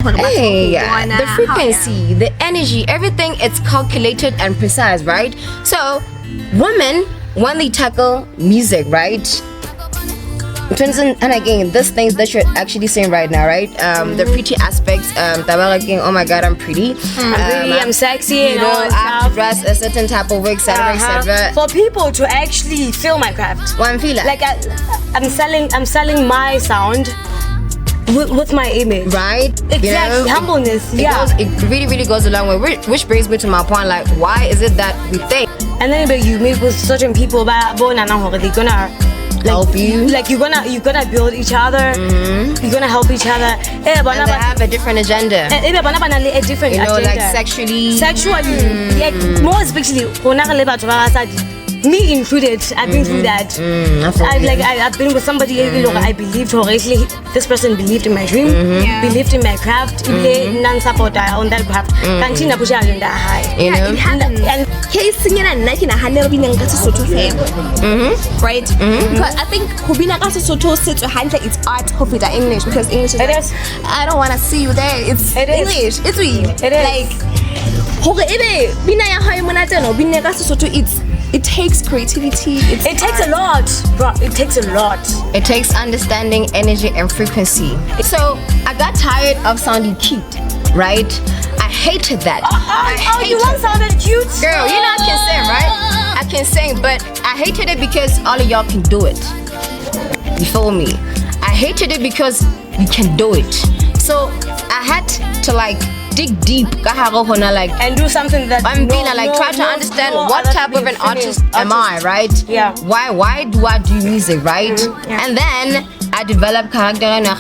Hey, the frequency, the energy, everything, it's calculated and precise, right? So, women, when they tackle music, right? And again, these things that you're actually saying right now, right? The pretty aspects, oh my god, I'm pretty. I'm sexy, you know, I have to dress a certain type of way, etc., etc. For people to actually feel my craft. Well, I'm feeling like I'm selling my sound with my image, right? Exactly, you know, humbleness. It really, really goes a long way. Which brings me to my point, like, why is it that we think? And then you meet with certain people, they're gonna help you. Like you're gonna build each other. You're gonna help each other. And they have a different agenda. A different agenda. Like sexually. Yeah, more especially me included. I've been through that. I've been with somebody. I believed horribly. This person believed in my dream, believed in my craft, non-support on that craft. Continue push agenda high. You know. And right? Because I think it's art of English, because English is I don't want to see you there. It's English. It's real. It is. It takes creativity. It takes a lot, bro. It takes a lot. It takes understanding, energy, and frequency. So I got tired of sounding cute, right? I hated that. You want sounded cute? Girl, you know I can sing, right? I can sing, but I hated it because all of y'all can do it. You feel me? I hated it because you can do it. So I had to dig deep and do something that I'm being try to understand what type of an artist am I, right? Yeah. Why do I do music, right? And then I developed character and I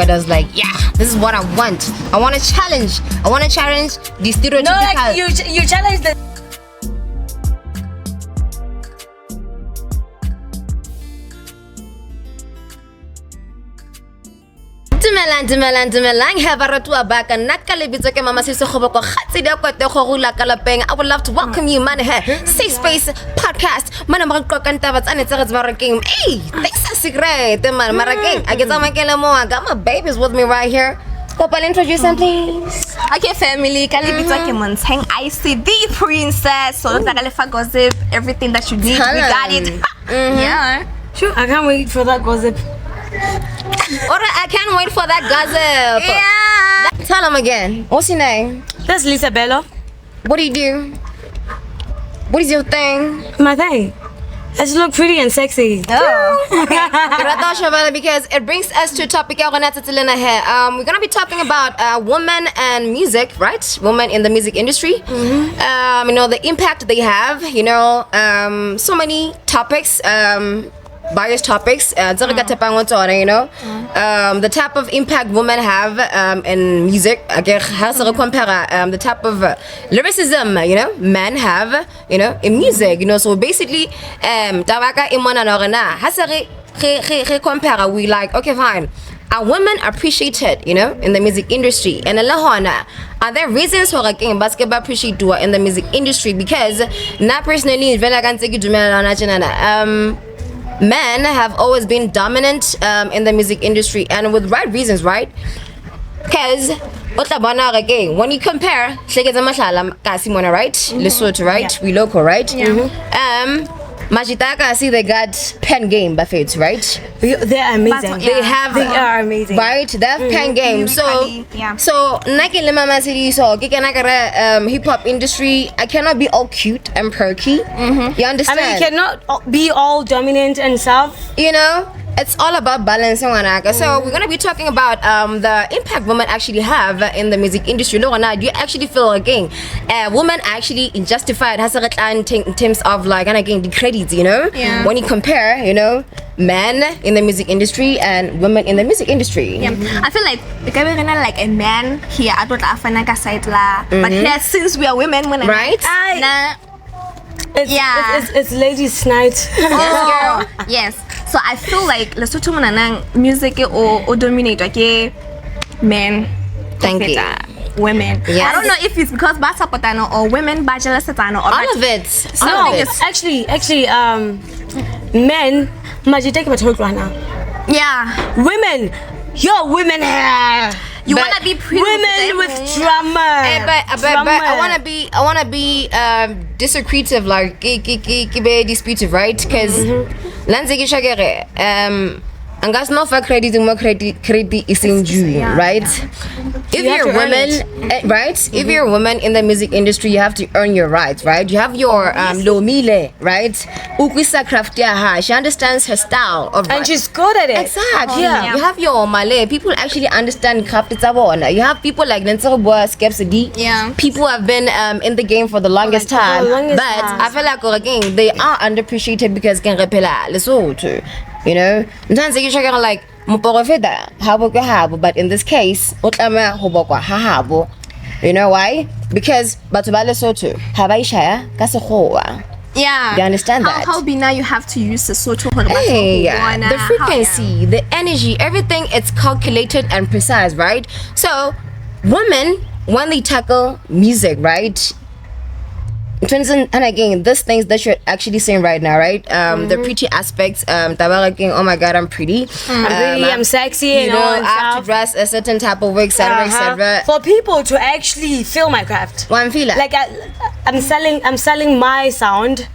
was like, yeah, this is what I want. I want to challenge the stereotypical. No, you challenge the Dumelang ha baratua ba ka nna ka lebitso ke Mamats'eliso go boko Khaitseli ya Koete go rula ka lapeng. I would love to welcome you, man. SafeSpace Podcast. Mana mo go kanta ba tsane tse re marakeng. Hey, thanks a secret man marakeng. I get makela mo. I got my babies with me right here. Couple introduce them, please. Okay, family. Ka lebitso ke Montsheng Icee, the princess. So gossip, everything that you need, we got it. Yeah. Sure, I can't wait for that gossip. Alright, I can't wait for that gossip. Yeah. Tell him again. What's your name? That's Lisa Bello. What do you do? What is your thing? My thing. I just look pretty and sexy. Oh, okay. Because it brings us to a topic. We're gonna be talking about women and music, right? Women in the music industry. You know, the impact they have. You know, so many topics. Various topics, you know, the type of impact women have in music. The type of lyricism, you know, men have, you know, in music. You know, so basically, we like, okay, fine. Are women appreciated, you know, in the music industry? And are there reasons for basketball appreciate in the music industry? Because not personally, men have always been dominant in the music industry, and with right reasons, right? Because when you compare, right? Lesotho, right? We local, right? Majitaka, see, they got pen game buffets, right? They're amazing. They are amazing, right? They have pen game. So Naki Mamats'eliso, hip hop industry, I cannot be all cute and perky. You understand? I mean, you cannot be all dominant and stuff. You know, it's all about balancing one. So we're gonna be talking about the impact women actually have in the music industry. Do you actually feel again, women actually justified in terms of and again the credits, you know, when you compare, you know, men in the music industry and women in the music industry. I feel like like a man here I don't side la, but here since we are women, right? It's ladies' night. Yes, girl. Yes. So I feel like Lesotho music or dominate men. Thank you. Women. Yes. I don't know if it's because Basapotano or women Bajalasatano or all of it. Actually, men Majiteki Batokwana. Yeah. Women. Yo, women. You want to be pretty. Women with drama. But I wanna be discretive, like disputive, right? Because lanzeki shagere angas no fa credit is in June, right? If you're a woman, right? If you're a woman in the music industry, you have to earn your rights, right? You have your lomile, right? Ukwisa craft her. She understands her style of and she's good at it. Exactly. You have your Malay. People actually understand craft. You have people like Nentsoboa Skepsidi. Yeah. People have been in the game for the longest time. But I feel like again they are underappreciated because can repela Lesotho. You know, sometimes you check like Muporofeda, Habo, but in this case, Otama Hobokwa Hahabo. You know why? Because Batubale Soto, Habaisha, Kasahoa. Yeah. You understand that? How be now you have to use the Soto the frequency, the energy, everything it's calculated and precise, right? So women, when they tackle music, right? And again, these things that you're actually saying right now, right? The pretty aspects, again, oh my god, I'm pretty. I'm sexy, you know, I have to dress a certain type of way, etc. For people to actually feel my craft. One feel like I'm selling my sound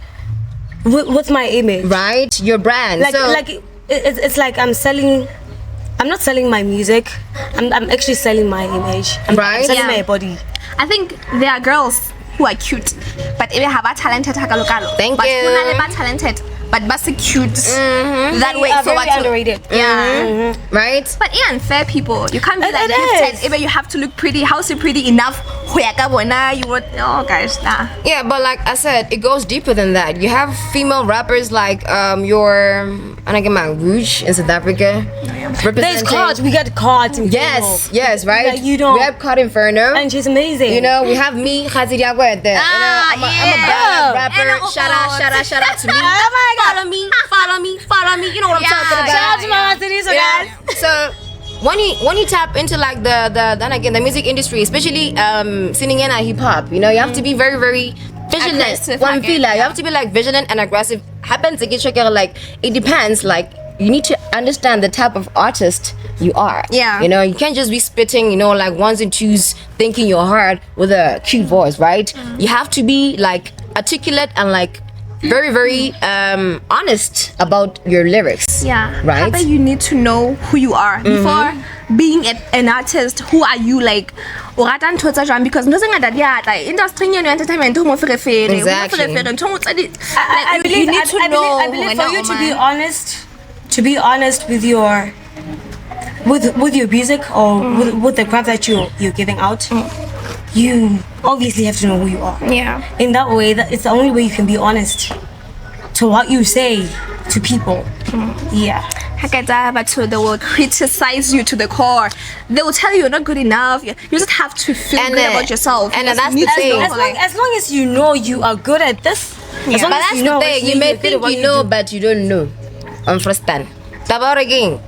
with my image, right? Your brand. It's like I'm not selling my music. I'm actually selling my image. I'm selling my body. I think there are girls who are cute, but if you have a talented thank but you. But talented, but cute that way. So very underrated. Yeah. Right. But unfair people, you can't be like gifted. Even you have to look pretty. How's you pretty enough? You would. Oh guys, nah. Yeah, but like I said, it goes deeper than that. You have female rappers like your Rouge in South Africa. There's cards. We got cards. Yes, right. Like you don't. We have Card Inferno, and she's amazing. You know, we have me, Khaitseli. I'm a bad rapper. Shout out to me. Oh my God. Follow me. You know what I'm talking about. Shout out to Mamats'eliso, guys. So when you tap into like the music industry, especially singing in hip hop, you know, you have to be very, very vigilant. You have to be like vigilant and aggressive. Happens to get like it depends. Like you need to understand the type of artist you are. Yeah. You know, you can't just be spitting, you know, like ones and twos, thinking you're hard with a cute voice, right? You have to be like articulate and like very, very honest about your lyrics. Yeah. Right. But you need to know who you are before being an artist. Who are you? Like, because industry entertainment. Exactly. I believe you need to know. I believe for you to be honest with your music or with the craft that you're giving out, you obviously have to know who you are. Yeah. In that way, it's the only way you can be honest to what you say to people. Yeah. But they will criticize you to the core. They will tell you you're not good enough. You just have to feel good about yourself. And that's the thing. As long as you know you are good at this. But that's the thing. You may think you know, but you don't know. Understand? About again.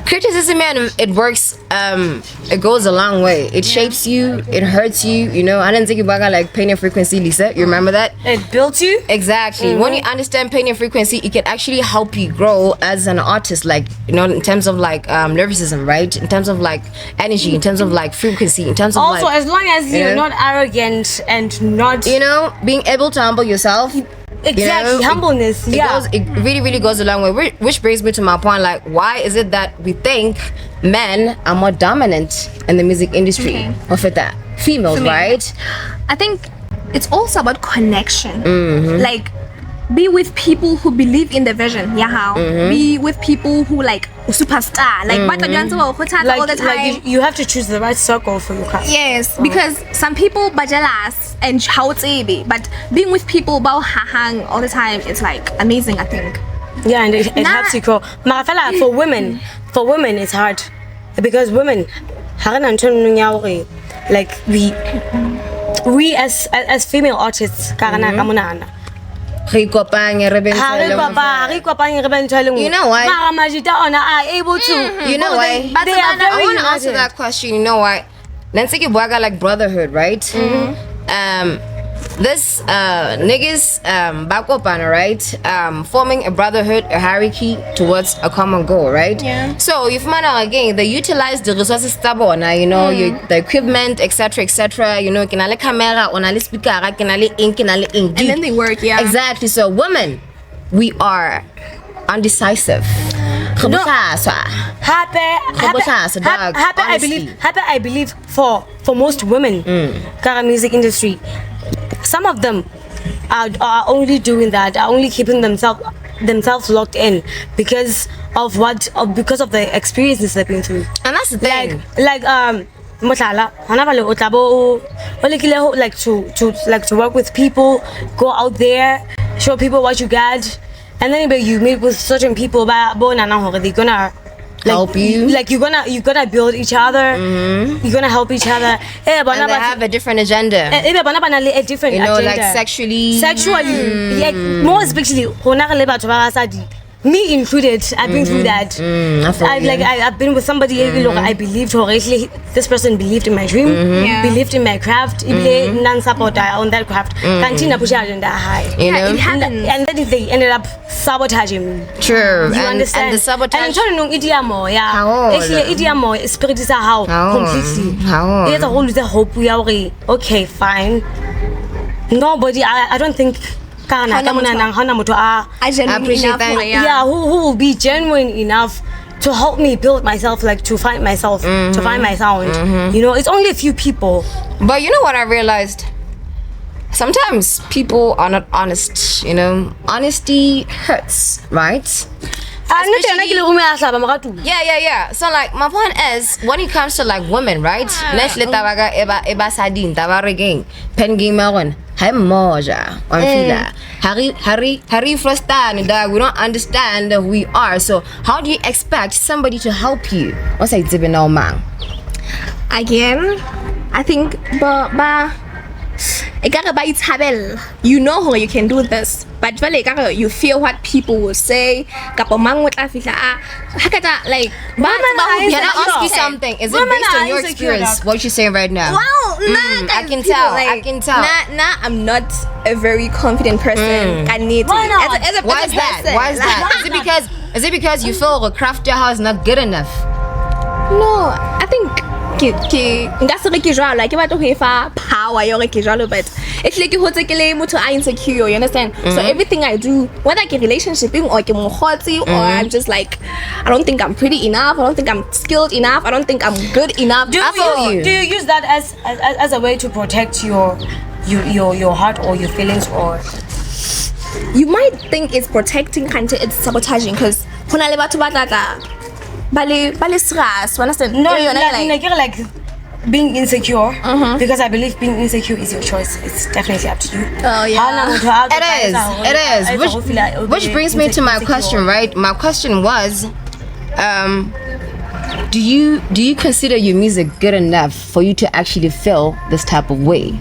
Criticism, man, it works. It goes a long way. It shapes you. It hurts you. You know, I didn't think about like pain and frequency, Lisa. You remember that? It built you. Exactly. When you understand pain and frequency, it can actually help you grow as an artist. Like, you know, in terms of like lyricism, right? In terms of like energy, in terms of like frequency, in terms of also like, as long as you're not arrogant and not, you know, being able to humble yourself. Exactly, you know, humbleness. It really, really goes a long way. Which brings me to my point, like, why is it that we think men are more dominant in the music industry? Or for that, females, right? I think it's also about connection. Like, be with people who believe in the vision. Be with people who like superstar. Like, all the time. Like you have to choose the right circle for your craft. Yes, because some people bajalas and but being with people about hang all the time, it's like amazing, I think. Yeah, and it helps you grow. Marafela, for women it's hard because women like we as female artists You know why? You know why? I want to answer that question. You know why? Let's take it like brotherhood, right? this niggas bakopana, right? Forming a brotherhood, a hierarchy towards a common goal, right? Yeah. So if man again, they utilize the resources tabona, you know, the equipment, etc., you know, kinale camera, onale speaker, kinale ink, And then they work, yeah. Exactly. So women, we are undecisive. Happy, I believe for most women, Kara music industry, some of them are only doing that, are only keeping themselves locked in because of the experiences they've been through. And that's the thing. Like Motala, like to work with people, go out there, show people what you got, and then you meet with certain people, they're gonna help you. Like you're gonna build each other. You're gonna help each other. And they have a different agenda. A different you know, agenda. like sexually. Yeah, more especially me included. I've been through that. I've been with somebody. I believed actually this person believed in my dream, believed in my craft, non-support on that craft. Continue push agenda high. You know, it happens. And then they ended up sabotaging me. True. You understand? And the sabotage. And I'm trying to know idiamo, yeah. How? Actually, idiamo spirit is how completely. How? It's a whole hope. We are okay, fine. Nobody. I don't think. I appreciate that. Yeah, who will be genuine enough to help me build myself, like to find myself, to find my sound. You know, it's only a few people. But you know what I realized? Sometimes people are not honest, you know. Honesty hurts, right? Yeah. So like my point is, when it comes to like women, right? Let's let tabaga eba sadin tabariging pen game maron. Hai moja amfila. Hari frustan that we don't understand who we are. So how do you expect somebody to help you? What's like no man? Again, I think you know how you can do this, but you feel what people will say. Like, can I ask you something? Is it based on your experience? What you're saying right now? Wow, I can tell. I can tell. Nah, I'm not a very confident person. Why is that? Is it because you feel the craft your house not good enough? No, I think like power, but it's like you insecure, you understand? So everything I do, whether like a relationship or I'm just like, I don't think I'm pretty enough, I don't think I'm skilled enough, I don't think I'm good enough. Do you use that as a way to protect your heart or your feelings? Or you might think it's protecting, it's sabotaging, because when I understand? No, like being insecure, because I believe being insecure is your choice. It's definitely up to you. Oh yeah, it is. Which brings me to my question, right? My question was, do you consider your music good enough for you to actually feel this type of way?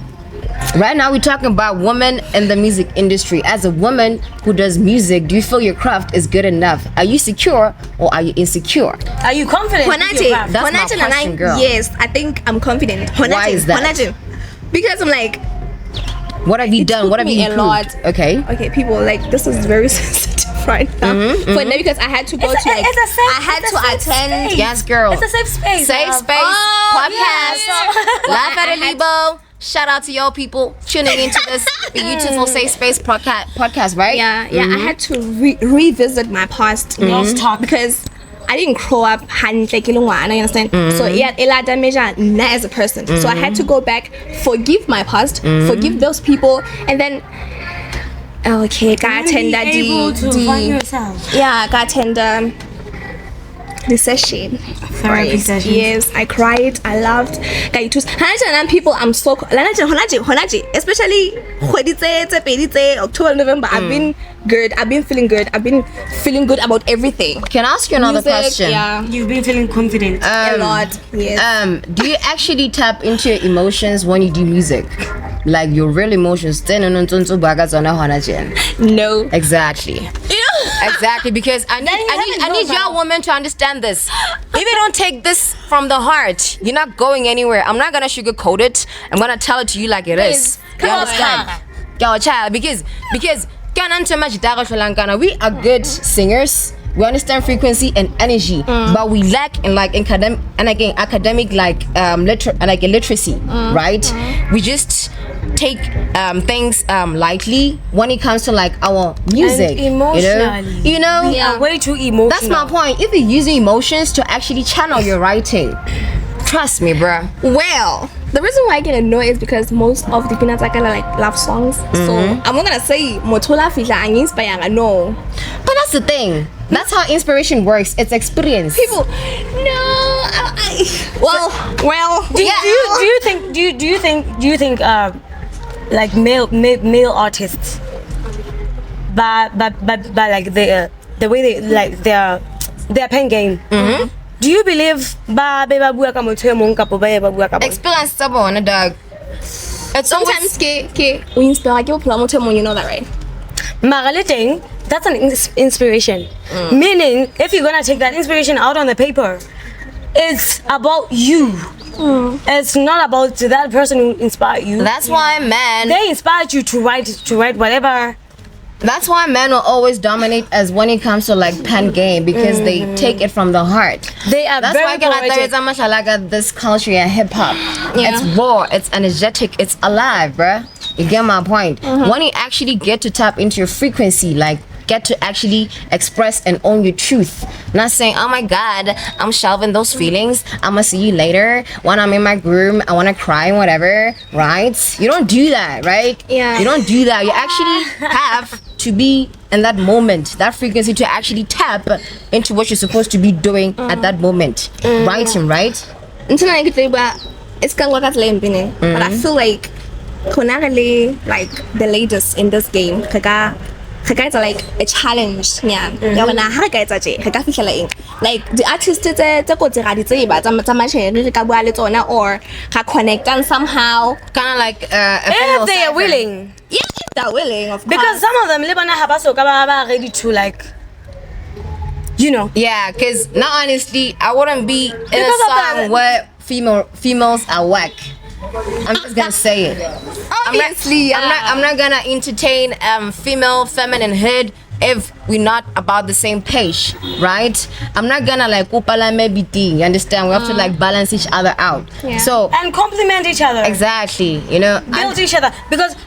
Right now we're talking about women in the music industry. As a woman who does music, do you feel your craft is good enough? Are you secure or are you insecure? Are you confident? That's my question, girl. Yes, I think I'm confident. Why is that? Because I'm like, what have you done? What have you improved? Okay, people, like, this is very sensitive right now. But now because I had to go attend. Yes, girl. It's a safe space. Safe Space Podcast. Laugh at a Libo. Shout out to y'all people tuning into this beautiful Safe Space podcast, right? Yeah. I had to revisit my past lost talk because I didn't grow up you understand? So yeah, ela damage na as a person. So I had to go back, forgive my past, forgive those people, and then find yourself. Yeah, got the session. Therapy session. Yes, I cried, I laughed. And people, I'm so especially October, November. I've been good. I've been feeling good. I've been feeling good about everything. Can I ask you another question? Yeah, you've been feeling confident a lot. Yes. Do you actually tap into your emotions when you do music? Like your real emotions? No. Exactly. Exactly, because I need your woman to understand this. If you don't take this from the heart, you're not going anywhere. I'm not gonna sugarcoat it. I'm gonna tell it to you like it is. You understand? Your child, because we are good singers. We understand frequency and energy, but we lack in academic literacy, right? We just take things lightly when it comes to like our music. And emotionally, you know, we are way too emotional. That's my point. If you use your emotions to actually channel your writing, trust me, bruh. Well, the reason why I get annoyed is because most of the peanuts are kind of like love songs. So I'm not gonna say motola fila ang inspire, no. But that's the thing. That's how inspiration works. It's experience. People, well. Do you think like male artists, but like the way they like their pen game. Do you believe experience someone, dog? It's Sometimes we inspire you, you know that, right? Maraleting, that's an inspiration. Meaning, if you're gonna take that inspiration out on the paper, it's about you. It's not about that person who inspired you. That's why they inspired you to write whatever. That's why men will always dominate as when it comes to like pen game, because they take it from the heart. They are That's very why I like this culture and hip hop. Yeah. It's raw, it's energetic, it's alive, bruh. You get my point? When you actually get to tap into your frequency, like get to actually express and own your truth. Not saying, oh my God, I'm shelving those feelings. I'm gonna see you later when I'm in my room. I wanna cry and whatever, right? You don't do that, right? Yeah. You don't do that. You actually have to be in that moment, that frequency, to actually tap into what you're supposed to be doing at that moment. Writing, right? Until I get it's kind of like but I feel like like the latest in this game, it's like a challenge. Yeah. Like the artists or connect somehow. Kind of like If they are willing. Yeah, if they're willing, of course. Because some of them ready to like, you know. Yeah, because now honestly, I wouldn't be in a Because of song that. where females are whack. I'm just gonna say it. Obviously, I'm not gonna entertain female femininehood if we're not about the same page, right? I'm not gonna like upala maybe thing. You understand? We have to like balance each other out. Yeah. So And compliment each other. exactly, you know. Build each other. Because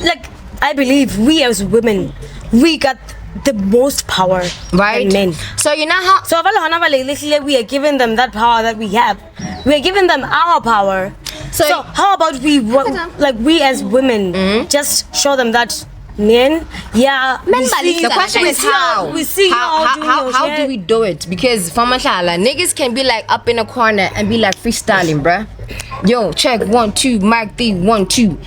like I believe we as women, we got the most power Right? than men. So you know how So we are giving them that power that we have. We are giving them our power. So how about we as women just show them that men, the question is how we see you all doing your how shit. do we do it? Because for mashallah, niggas can be like up in a corner and be like freestyling, bruh. Yo, check 1 2, mic 3 1 2.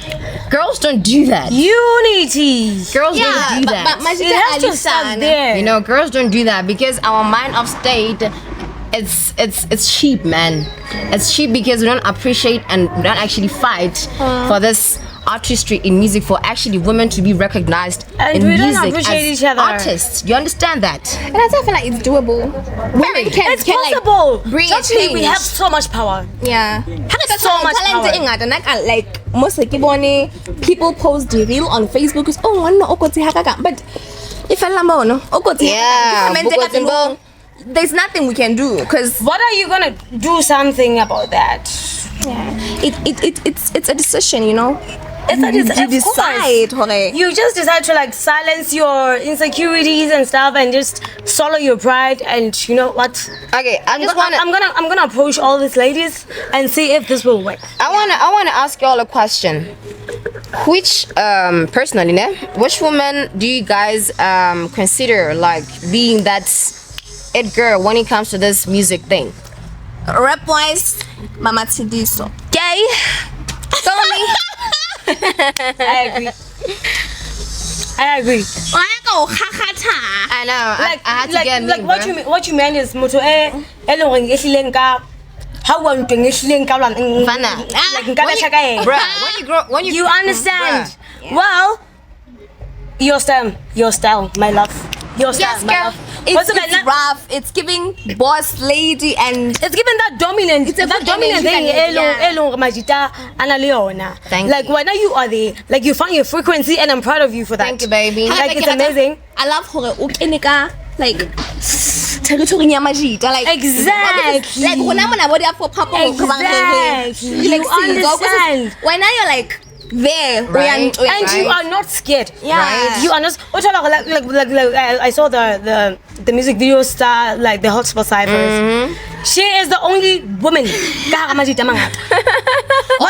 Girls don't do that. Unity. Girls don't do that. but It has to start there. You know, girls don't do that because our mind of state, it's cheap, man. It's cheap because we don't appreciate and we don't actually fight for this artistry in music, for actually women to be recognized And in we don't music appreciate as each other. artists. You understand that? And I feel like it's doable. Women It's possible. bring Trust a me, we change. have so much power. Yeah. So much power. Like most people post the reel on Facebook. But if Yeah, there's nothing we can do because What are you gonna do something about that? it's a decision, you know. You You decide. You just decide to like silence your insecurities and stuff and just swallow your pride, and you know what? Okay, I just want to. I'm gonna approach all these ladies and see if this will work. I wanna ask y'all a question. Which personally, which woman do you guys consider like being that it girl when it comes to this music thing? Rap wise, Mamats'eliso. Gay. Totally. I agree. I know. Like, I had to get me, bruh. what you mean is moto how want to Fana. When you understand. Bruh. Well, your style, my love. your style. Yes, girl. It's rough. It's giving boss lady and it's given that dominant. It's a that good dominant energy, thing. yeah. Elo majita ana leona. Thank like you. when you are there, like you found your frequency, and I'm proud of you for that. Thank you, baby. Like it's amazing. I love hore o kenika like territory ya majita like Exactly. like hona mona body for papa Exactly. you like You understand. when now you're like there Right. And you are not scared. Yeah. Right. You are not. Like I saw the music video star, like the hotspot ciphers. She is the only woman. What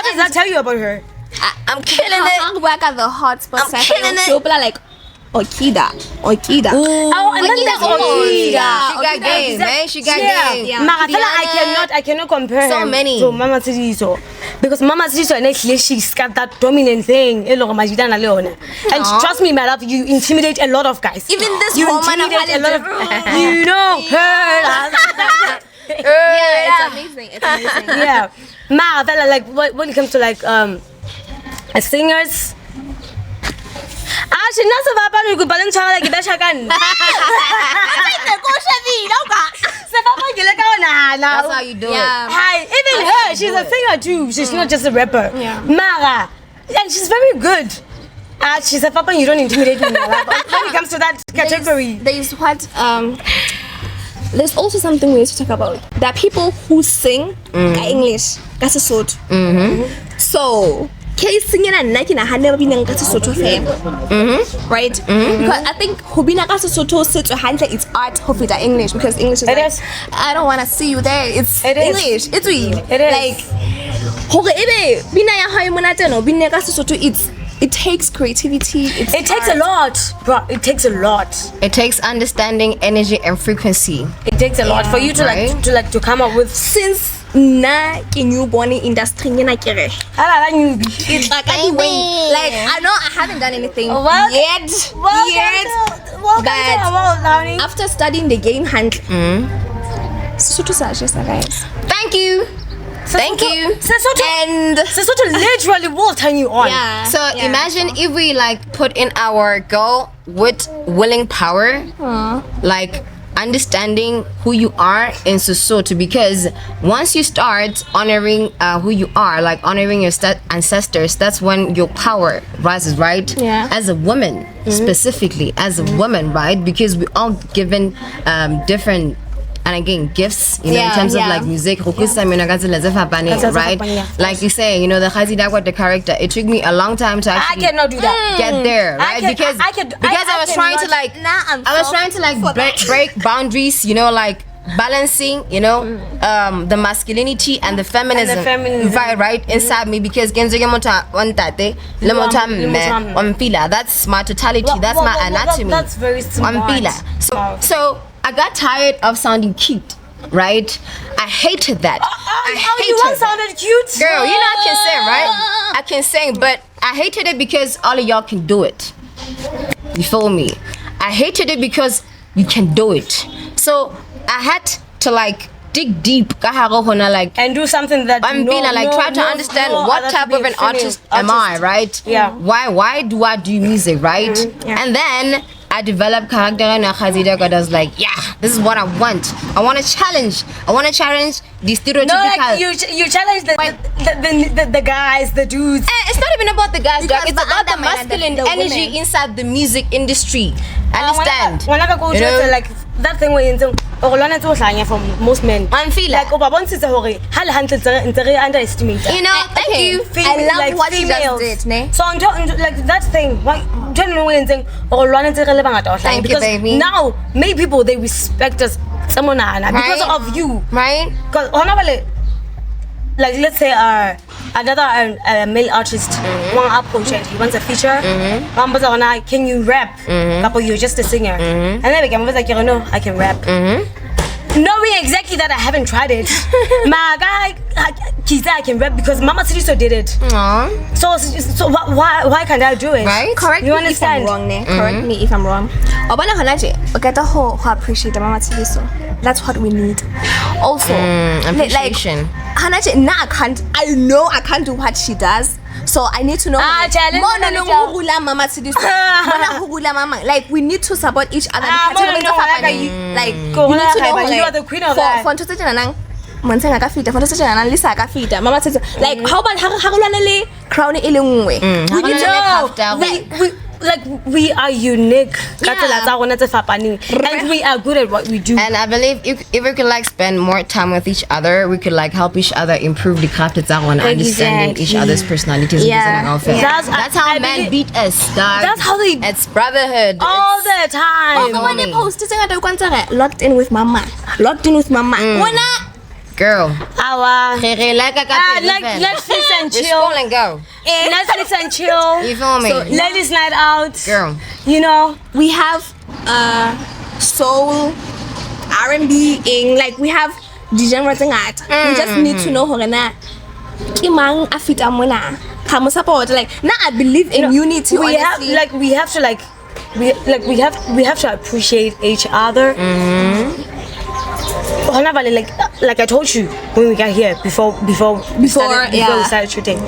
does that tell you about her? I'm killing it. How work at the hotspot I'm killing it. people are like Okida. Oh, and then there's Okida. She got game, man. She got game. Yeah. Mara, I cannot compare So her many. to Mamats'eliso, because Mamats'eliso and actually she's got that dominant thing. And trust me, my love, you intimidate a lot of guys. Even this you woman, intimidate a lot of, you know her. Yeah, it's amazing. It's amazing. Yeah, Mara, like when it comes to like singers. She knows about you could balance her like that. That's how you do Yeah. it. Hi, even her, she's a singer too. She's not just a rapper. Yeah. Mara, and she's very good. She's a papa, you don't intimidate me. When it comes to that category. There's what there's also something we need to talk about. There are people who sing English. That's a sort. So singing and naking a handle being a sort of fame. Right? Because I think Hubina Kasoto said to handle its art of it English, because English is It like, is. I don't want to see you there. It is English. It's real. It is. Like it takes creativity. It takes a lot, bro. It takes a lot. It takes understanding, energy, and frequency. It takes a lot for you to Right. to come up with. Since na in you born industry na kere. It's like anyway, like I know I haven't done anything yet. But after studying the game hand, guys. Thank you. Thank you. And Sesotho literally will turn you on. Yeah. So imagine if we like put in our girl with willing power, like understanding who you are in Sesotho, because once you start honoring who you are, like honoring your ancestors, that's when your power rises, right? Yeah. As a woman, specifically as a woman, right? Because we all given different. And again, gifts, you know, in terms of like music, right? Like you say, you know, the Khaitseli, the character, it took me a long time to actually I cannot do that. get there, right? Because I was trying to like, I was trying to like break boundaries, you know, like balancing, you know, the masculinity and the feminism, right inside me, because that's my totality, that's my anatomy. That's very smart. So I got tired of sounding cute, right? I hated that. I hated you once sounded cute, girl. You know I can sing, right? I can sing, but I hated it because all of y'all can do it. You feel me? I hated it because you can do it. So I had to like dig deep, like and do something that I'm being like try to understand what type of an artist am I, right? Yeah. Why do I do music, right? Yeah. And then I developed character and Khaitseli. I was like, yeah, this is what I want. I want to challenge the stereotypical. No, like you challenge the guys, the dudes. It's not even about the guys, girl. Because It's about the other men and masculine the energy women. inside the music industry. Understand? When I go You know? to like that thing where you from most men. I'm feeling like underestimate. you know, thank you. I love like what you just females. did, ne? So I'm like that thing. Why don't know when saying Thank you, because baby. now many people they respect us because of you. Right? Because like let's say another male artist one approach it, he wants a feature. Can you rap? Couple you're just a singer. And then we can like no, I can rap. Knowing exactly that I haven't tried it. My guy I can rap because Mamats'eliso did it. Aww. So why can't I do it? Right? Correct You me understand? if I'm wrong, ne? Correct me if I'm wrong. Obana Hanaje, Okata ho appreciate Mamats'eliso. That's what we need. Also, Appreciation. Hanaje, I know I can't do what she does. So I need to know. challenge Mamats'eliso. Like we need to support each other. Like we need to know. You are the queen of that. For Montsheng Icee for Lisa Kafita. Mamats'eliso. Like how about Harulane crown ile nngwe? We need to know. We are unique. And we are good at what we do. And I believe if we could like spend more time with each other, we could like help each other improve the craft and understanding each other's personalities. That's how men beat us, dog. That's how they. It's brotherhood. All the time. When they post, locked in with mama. Locked in with mama. Girl. Netflix and chill. And go. Netflix and chill. You feel me? So, ladies' night out. Girl. You know, we have soul, R&B, like we have the genre thing at. We just need to know how na. Kimang afita mona. Kamu support like. Now I believe in unity. We have to appreciate each other. Like I told you when we got here before we started shooting,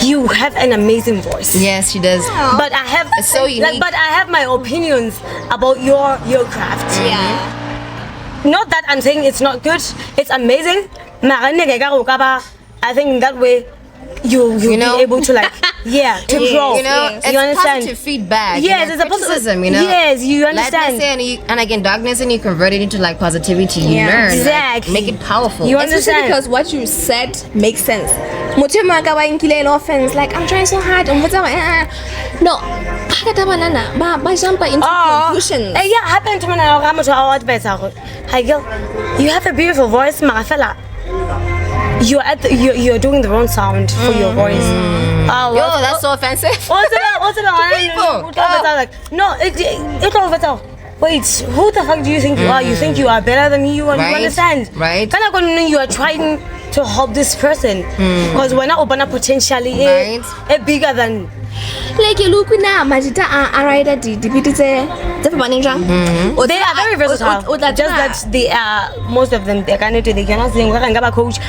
you have an amazing voice. Yes, she does. But I have it's so unique. but I have my opinions about your craft. Yeah. Not that I'm saying it's not good. It's amazing. I think in that way you'll be able to like to grow. You know, it's you understand? positive feedback. Yes, it's a criticism. Yes, you understand. And again, darkness, and you convert it into like positivity. You learn, exactly. Like, make it powerful. You understand? Especially because what you said makes sense. Offense, like I'm trying so hard. No, ba jump into conclusions. Yeah, happened to me now. Hi girl, you have a beautiful voice, Marafella. You're doing the wrong sound for your voice. Yo, that's so offensive. What's it? No, wait, who the fuck do you think you are? You think you are better than me? You understand? Right. You are trying to help this person because we're not open up potentially bigger than. Like you look now, Majita are rider the they are very versatile. Just that they are most of them they cannot sing. Coach.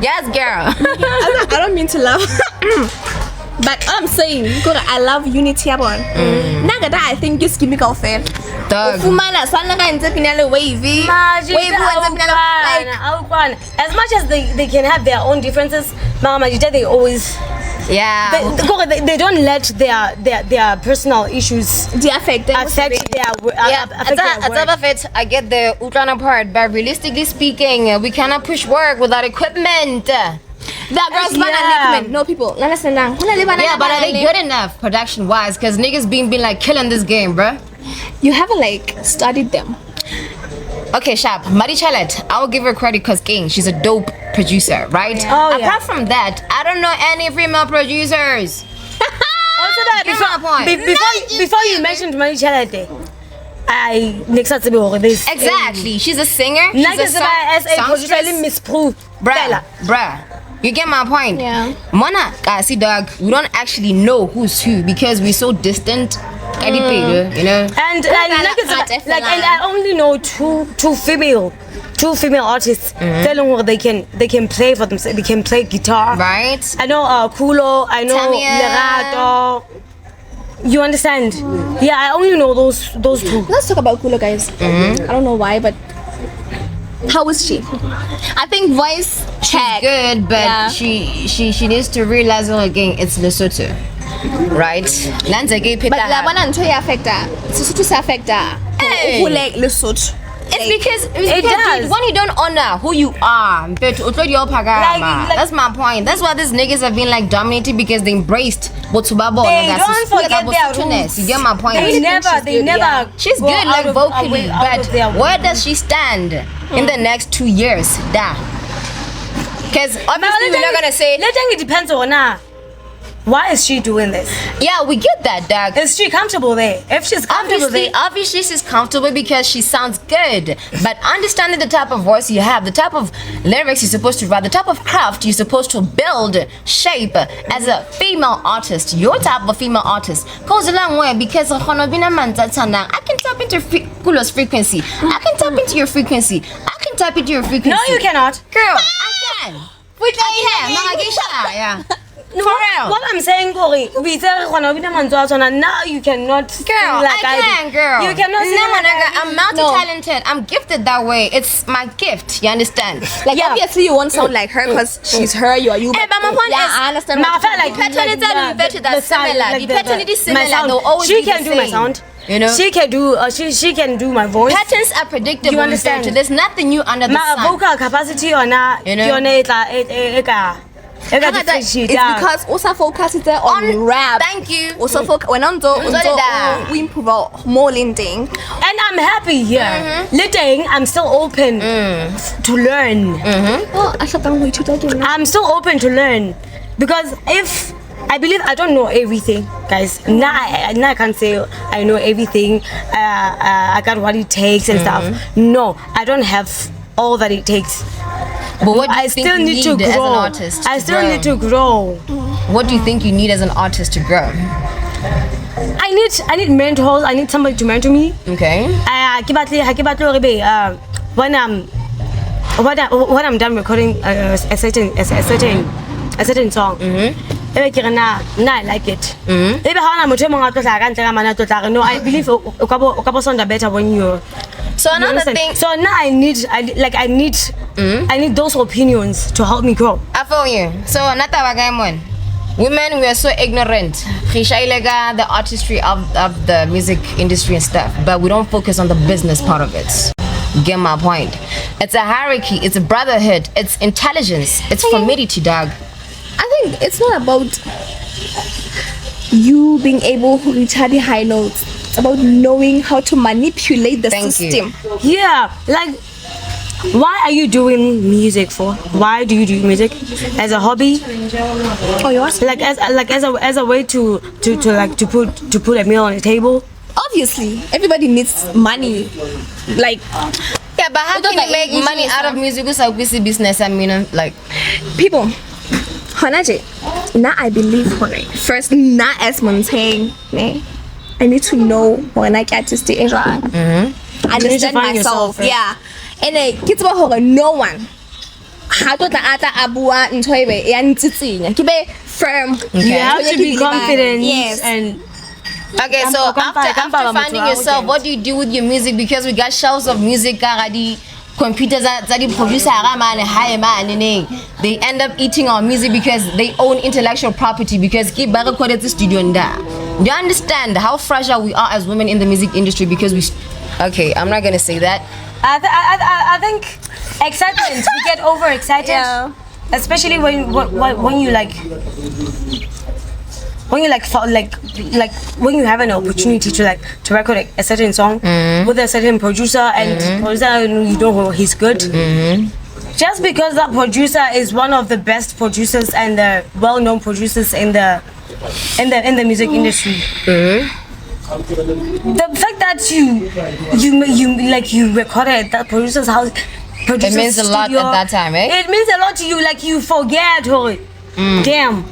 Yes, girl. I don't mean to laugh. But I'm saying, I love unity about. Nagada, I think just give me coffee. As much as they can have their own differences, they always they don't let their personal issues affect their work. I get the Utrana part, but realistically speaking, we cannot push work without equipment. That girls no people. Yeah, but are they good enough production wise? Cause niggas been like killing this game, bruh. You haven't like studied them. Okay, Sharp, Mamatšeliso, I will give her credit because she's a dope producer, right? Yeah. Apart from that, I don't know any female producers. Also that before you mentioned Mamatšeliso, Exactly, she's a singer. She's a songstress. Bruh. You get my point? Yeah. Mona, see dog, we don't actually know who's who because we're so distant. You know. And I only know two female artists telling her they can play for themselves. They can play guitar. Right. I know Kulo. I know Lerato. You understand? Yeah, I only know those two. Let's talk about Kulo, guys. I don't know why, but how is she? I think voice check. Good, but she needs to realize again it's Lesotho. Right? But la bona ntho ya affecta. Sesotho se affecta. Who like Lesotho. It's because dude, when you don't honor who you are, that's my point. That's why these niggas have been like dominated because they embraced Botsubabo. They don't forget their roots. You get my point? They never. She's good like vocally, but where does she stand in the next 2 years? Because obviously we're not gonna say. It depends on her. Why is she doing this? Yeah, we get that, dog. Is she comfortable there? If she's comfortable obviously she's comfortable because she sounds good. But understanding the type of voice you have, the type of lyrics you're supposed to write, the type of craft you're supposed to build, shape as a female artist, your type of female artist, goes a long way because I can tap into Kulo's frequency. I can tap into your frequency. I can tap into your frequency. No, you cannot. Girl, I can. We can. Yeah. No, For real. what I'm saying, Corey, now you cannot sing Girl, like I can, do. girl. You cannot sing No, like nigga, I do. I'm multi-talented. I'm gifted that way. It's my gift. You understand? Like Yeah. obviously you won't sound like her because she's her, you are you. Hey, but my point yeah, is, I understand. Nah, I what felt you're like saying. pattern is that you better that sound, similar. like The pattern is similar. my sound. They'll always She be the can do my same. sound. You know? She can do. She can do my voice. Patterns are predictable. You understand? There's nothing new under the My sun. vocal capacity or not, You know? Hangata, it's because also focus is on rap. Thank you. Also focus when on we improve more lending. And I'm happy here. Leading, I'm still open to learn. Oh, I thought I'm going to talk now. I'm still open to learn because if I believe I don't know everything, guys. Now I can't say I know everything. I got what it takes and stuff. No, I don't have all that it takes. But what do you I think still you need to as an grow. artist? I still need to grow. What do you think you need as an artist to grow? I need mentors. I need somebody to mentor me. Okay. When I'm done recording a certain song, I like it. No, I believe better when you. So another thing. So now I need those opinions to help me grow. I feel you. So another one. Women, we are so ignorant. The artistry of the music industry and stuff, but we don't focus on the business part of it. Get my point. It's a hierarchy. It's a brotherhood. It's intelligence. It's fluidity, dog. I think it's not about you being able to reach the high notes. It's about knowing how to manipulate the Thank system. you. Yeah, like, why are you doing music for? Why do you do music? As a hobby? Oh, yours? Like as a way to put a meal on the table? Obviously, everybody needs money. Like, Yeah, but how can you make money out of music? It's a busy business. I mean, like, people, Hanaje, now I believe for it. First, not as Montsheng, I need to know when I get to stage. Understand find myself. yourself first. Yeah. And it's about no one. How to ata abua ntoibe yantsitsing. Keep firm. You have to be confident. Yes. And okay, so after finding yourself, what do you do with your music? Because we got shelves of music already. Computers that the producer they end up eating our music because they own intellectual property because keep recorded the studio and that. Do you understand how fragile we are as women in the music industry? Because okay, I'm not gonna say that. I think excitement. We get overexcited, Yeah. especially when you when you have an opportunity to record a certain song with a certain producer and producer, you know he's good. Just because that producer is one of the best producers and the well-known producers in the music industry. The fact that you recorded that producer's house, It means a lot at that time, eh? It means a lot to you. Like you forget, damn.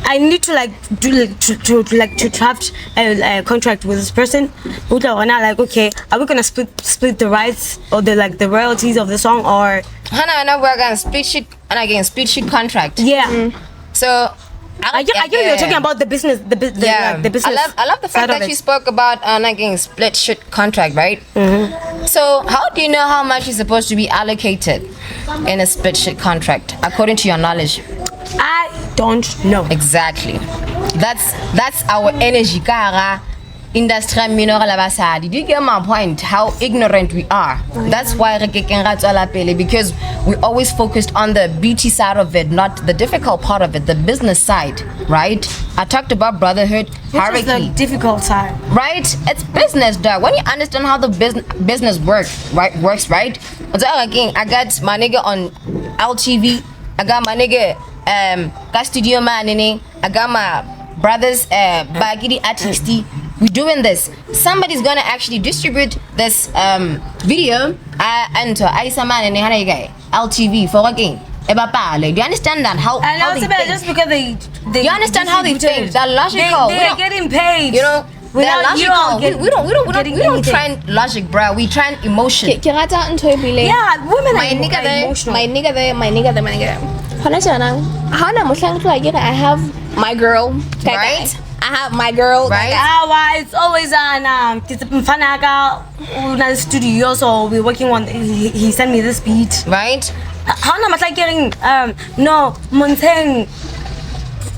I need to draft a contract with this person. Like, okay, are we gonna split the rights or the royalties of the song or? Hannah, we're gonna split shit contract. Yeah. So. I get you're talking about the business, the business. I love the fact that you spoke about getting split shit contract, right? So how do you know how much is supposed to be allocated in a split shit contract according to your knowledge? I don't know. Exactly. That's our energy, Kara. Industry mineral abasadi. Do you get my point? How ignorant we are. That's why because we always focused on the beauty side of it, not the difficult part of it, the business side, right? I talked about brotherhood, hierarchy. The difficult side, right? It's business, dog. When you understand how the business works, right? So again, I got my nigga on LTV. I got my nigga studio man, I got my brothers baggy artist. We're doing this. Somebody's gonna actually distribute this video and Aisa man and LTV for again. Do you understand that? How they think? just because they you understand how they think? They're logical. They're getting paid. You know, they're logical. We don't try and logic, bro. We try and emotion. Yeah, women My are nigga there, emotional. my nigga there. I have my girl, Right. I have my girl, Right. It's always an studio, so we're working on. He sent me this beat. Right. How am I getting? No, Montsheng.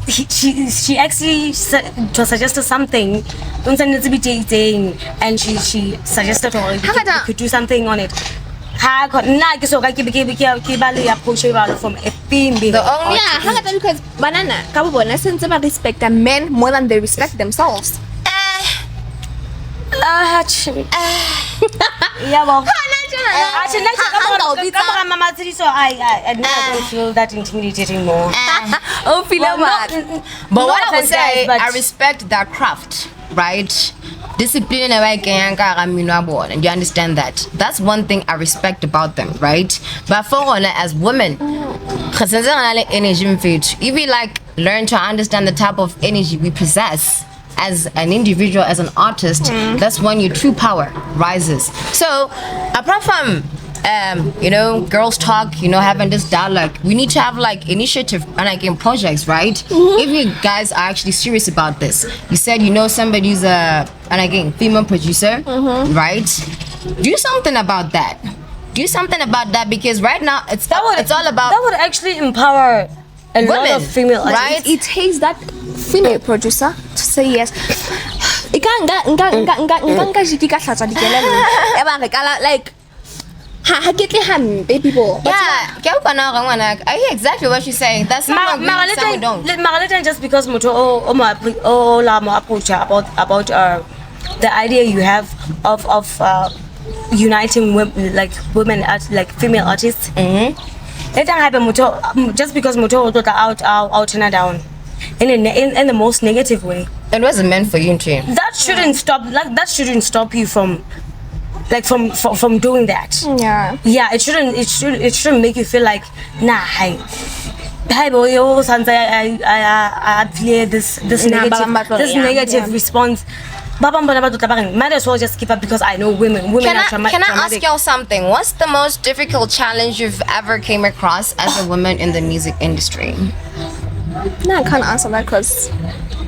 She actually suggested something. Montsheng needs to be dating, and she suggested we could do something on it. From The only because banana kabubona sense ba respect men more than they respect themselves. Yeah, well. Mamats'eliso, I don't feel that intimidated anymore. Oh, feel But what I would say, I respect that craft, right? Discipline and you understand that. That's one thing I respect about them, right? But for as women, if we like learn to understand the type of energy we possess as an individual, as an artist, that's when your true power rises. So apart from girls talk, having this dialogue, we need to have like initiative and like in projects, right? If you guys are actually serious about this, you said somebody who's female producer, right? Do something about that. Do something about that, because right now it's all about that would actually empower a lot women, of female artists. right? It takes that female producer to say yes. Like people. Yeah, I hear exactly what she's saying. That's some don't. Just because about the idea you have of uniting women like female artists. Just because out and down in the most negative way. It wasn't meant for you, too. That shouldn't stop you from doing that. Yeah. It shouldn't make you feel like hi boy, I clear this negative response. Might as well just keep up, because I know women Can are I traumatic. ask y'all something? What's the most difficult challenge you've ever came across as a woman in the music industry? No, I can't answer that because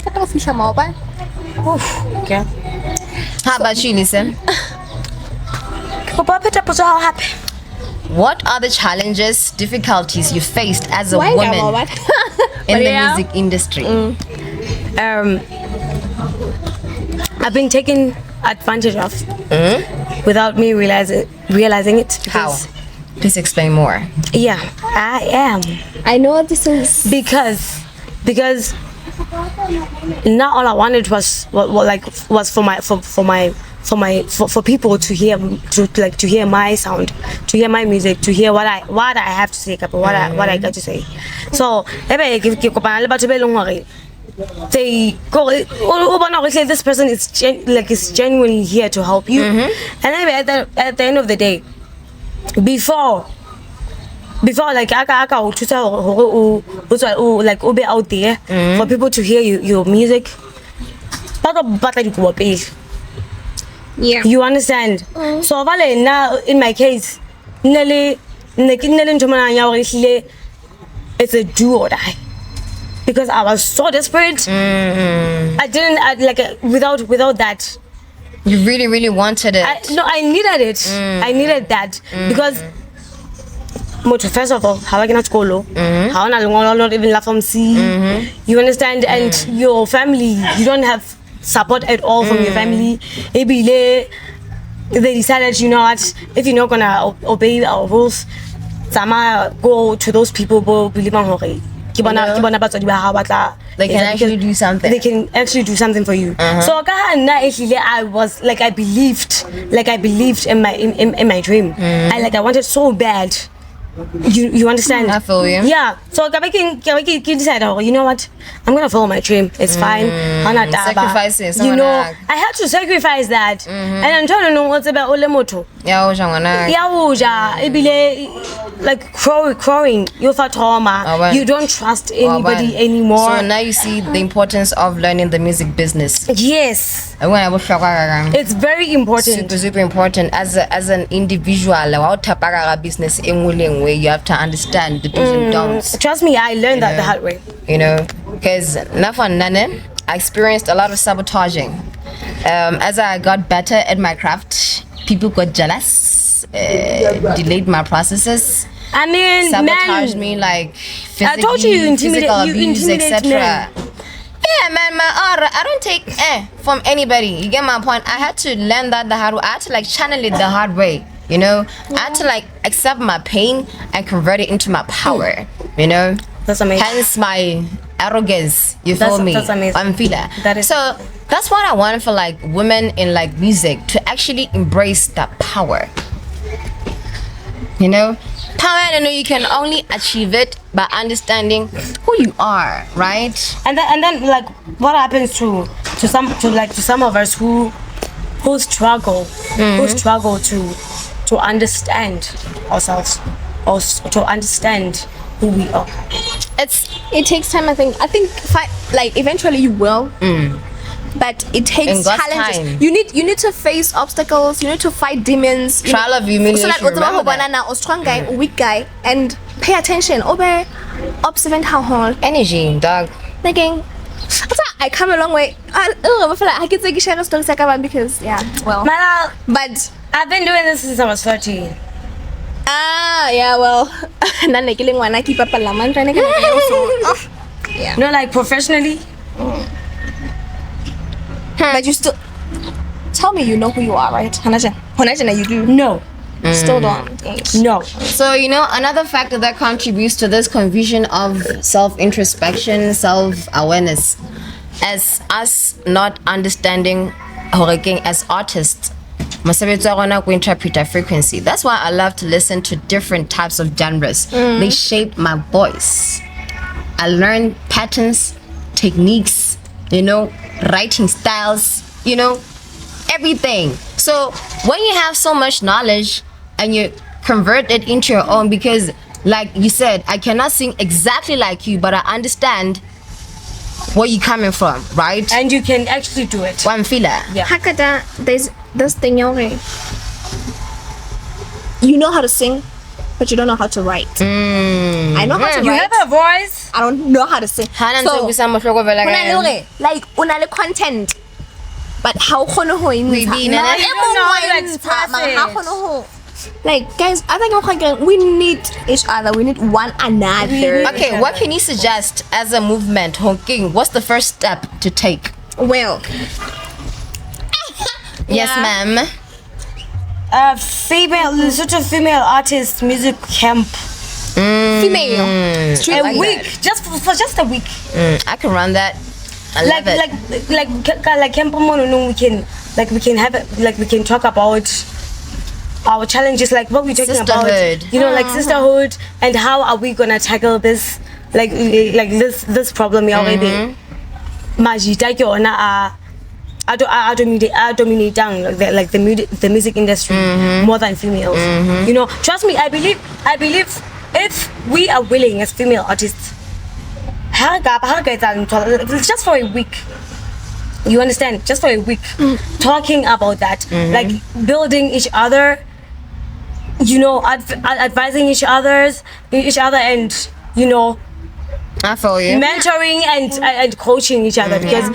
I don't feel okay. Okay. How about you, Lisa? What are the challenges, difficulties you faced as a woman in the music industry? I've been taken advantage of without me realizing it. How? Please explain more. Yeah, I am. I know this is Because not all I wanted was for people to hear my sound, to hear my music, to hear what I have to say, what I got to say. So they go, this person is genuinely here to help you. And then at the end of the day, before like ube out there for people to hear your music, yeah. you understand? So now in my case, it's a do or die, because I was so desperate. I didn't without that. You really wanted it. I needed it. I needed that because first of all, how I cannot go low. How not even laugh from C. You understand? And your family, you don't have support at all from your family. Maybe they decided, you know what, if you're not gonna obey our rules, go to those people who believe in they can actually do something. They can actually do something for you. So I was I believed in my dream. I wanted so bad. You understand? I feel you. Yeah. So I decided, you know what? I'm gonna follow my dream. It's fine. Sacrifices. You know, I had to sacrifice that. And I'm trying to know what's about Olemoto. Like crowing. You for trauma. You don't trust anybody anymore. So now you see the importance of learning the music business. Yes. It's very important. Super important as an individual. Business thing where you have to understand the do's and don'ts. Trust me, I learned that the hard way. You know, because I experienced a lot of sabotaging. As I got better at my craft, people got jealous, delayed my processes. I mean, sabotaged man, me like physically, I told you physical abuse, etc. men. Yeah, man, I don't take from anybody. You get my point? I had to learn that the hard way. I had to like channel it the hard way. You know, I had to like accept my pain and convert it into my power. You know, that's amazing. Hence my arrogance. You feel me? That's amazing. I'm feeling that is so. That's what I want for like women in like music to actually embrace that power. You know, power. I know you can only achieve it by understanding who you are, right? And then like what happens to some of us who struggle to understand ourselves or to understand who we are. It takes time. I think like eventually you will. But it takes challenges. Time. You need to face obstacles. You need to fight demons. Trial of humiliation. So that a strong guy, a weak guy, and pay attention. Observant how whole Energy, dog. thinking. I come a long way. I can take a share of stories because but I've been doing this since I was 13. Yeah, well, I'm killing one. I keep up a lemon trying to get Yeah. No, like professionally. But you still tell me you know who you are, right? Hanajana, you do. No. Still don't. No. So, you know, another factor that contributes to this confusion of self-introspection, self-awareness, as us not understanding as artists, we interpret a frequency. That's why I love to listen to different types of genres. They shape my voice. I learn patterns, techniques, you know, writing styles, you know, everything. So when you have so much knowledge and you convert it into your own, because like you said, I cannot sing exactly like you, but I understand where you're coming from, right? And you can actually do it. One filler. Yeah. Hakata, there's this thing, you know how to sing, but you don't know how to write. I know how to write. You have a voice. I don't know how to sing. So, like, unale content, but how kono ho like, guys, I think we need each other. We need one another. Okay, what can you suggest as a movement, Honking? What's the first step to take? Well, yes, ma'am. Female artist music camp. Female. A week, just for just a week. I can run that. I love it. Like camp we can have it, like we can talk about our challenges, like what we're talking Sisterhood. about, you know, like sisterhood, and how are we gonna tackle this, like this problem already. Majita yona are dominating like the music industry more than females. You know, trust me, I believe if we are willing as female artists, just for a week, you understand, just for a week, talking about that, like building each other, you know, advising each other, and you know, I feel you. mentoring and coaching each other, because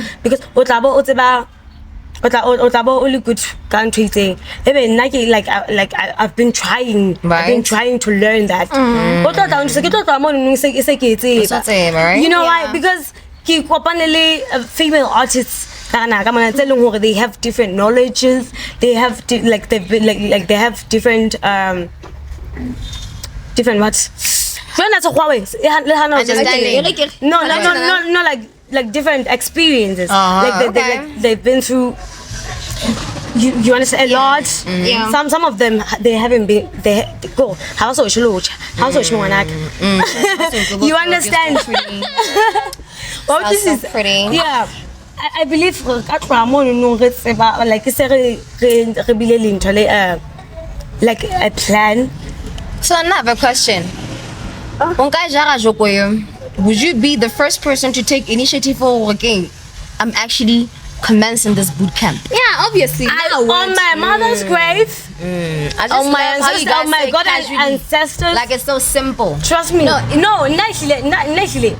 only good country thing. Even like I've been trying, right. I've been trying to learn that. You know why? Because female artists, they have different knowledges. They have they have different what? Understanding. No, like different experiences. They've been through. You understand a lot. Yeah. Some of them they haven't been. They go. How so? You understand? Well, this is pretty. Yeah. I believe like a plan. So another question. Would you be the first person to take initiative for working? I'm actually commencing this boot camp. yeah, obviously. On my mother's grave, I just Oh my love how you ancestors! guys Oh my say God, casually. ancestors! Like it's so simple. Trust me. No, naturally.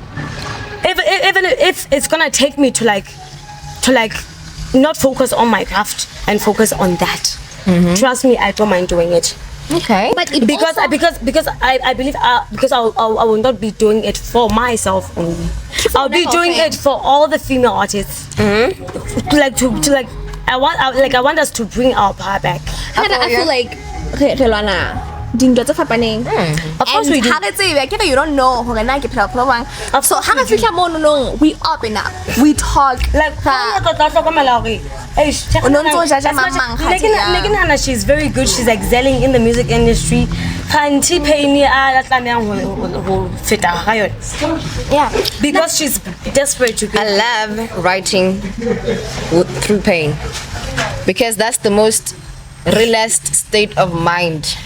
Even if it's gonna take me to not focus on my craft and focus on that. Trust me, I don't mind doing it. Okay. But it Because I believe because I will not be doing it for myself only. I'll be doing it for all the female artists. I want us to bring our power back. I feel like dintwa tse fapaneng Of course we do. ha re tsebe ke you don't know hore na ke phela phela bang so ha re fihla mo nonong we open up we talk Like she's very good, she's excelling in the music industry. yeah Because she's desperate to I get love writing through pain because that's the most realest state of mind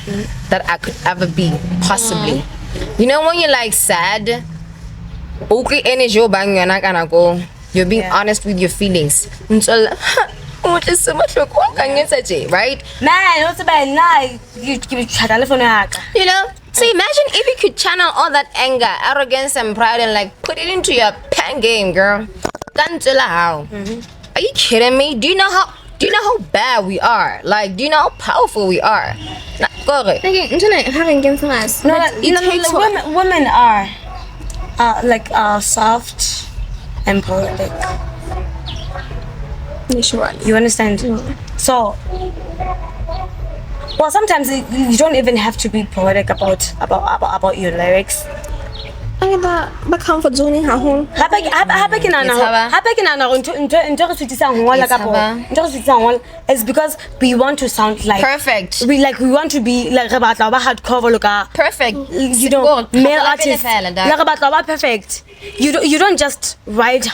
that I could ever be, possibly. You know when you're like sad, okay, you're being honest with your feelings. Right? man, what's about now? You You know? So imagine if you could channel all that anger, arrogance, and pride and like put it into your pen game, girl. How? Are you kidding me? Do you know how bad we are? Like, do you know how powerful we are? Go ahead. Women are soft and poetic. You understand? So, well, sometimes you don't even have to be poetic about your lyrics. ba comfort zone haholo it's because we want to sound like Perfect. we want to be like hardcover Perfect. you know male artists perfect. You don't just write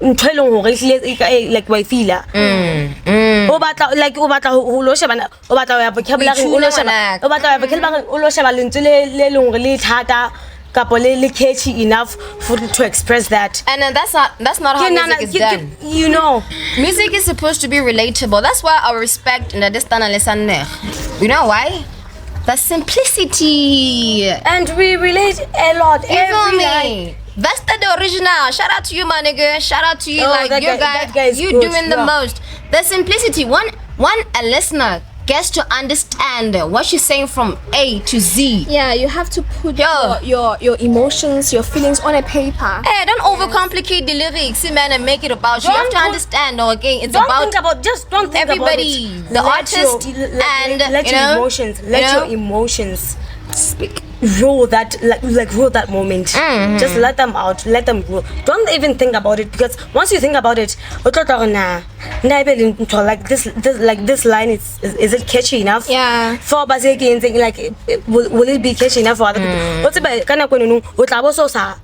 like wa feel o batla ho lo shebana o batla ya vocabulary o lo sheba lentswe le leng le thata kapo le catchy enough to express that. And that's not how music is done. You know, music is supposed to be relatable. That's why I respect and you know why? The simplicity. And we relate a lot. You feel me? That's the original. Shout out to you, my nigga. Shout out to you, that guy is you good, doing the most. The simplicity. One a listener gets to understand what she's saying from A to Z. yeah you have to put your emotions your feelings on a paper. Hey, don't overcomplicate the lyrics, man, and make it about you. You have to understand, okay? It's don't about don't think everybody, about it. the artist, and let your emotions, your emotions speak. Roll that roll that moment. Just let them out, let them roll. Don't even think about it, because once you think about it, like this line is it catchy enough? Yeah. For basically like will it be catchy enough for other people? What's about kana kono o tla bo so sa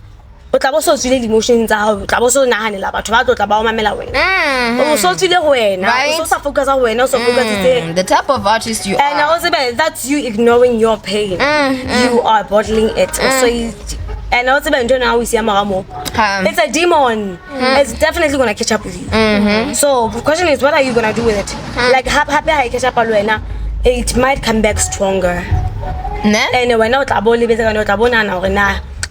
o tla bo so tsile emotions tsa hao, o tla bo so nahanela batho ba tla ba o mamela wena. O so tsile ho wena, o so sa focus on wena, o so focus the type of artist you and are. also that's you ignoring your pain. You are bottling it. So and also now we see it's a demon. It's definitely gonna catch up with you. So the question is, what are you gonna do with it? Like happy I catch up alwena, it might come back stronger. And when out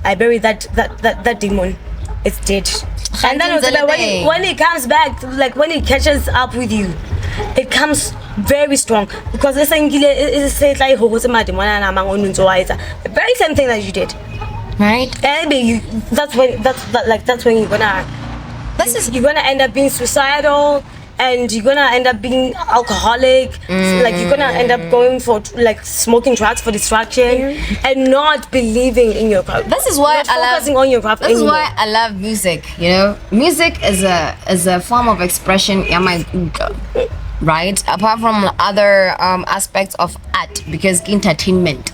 I buried that demon. It's dead. And then also when it comes back, like when it catches up with you, it comes very strong, because it's like the very same thing that you did, Right? and that's when you're gonna end up being suicidal, and you're gonna end up being alcoholic. Like you're gonna end up going for like smoking drugs for distraction and not believing in your craft. This is why I love focusing on your craft. This is why I love music. You know, music is a form of expression. Right? Apart from other aspects of art, because entertainment,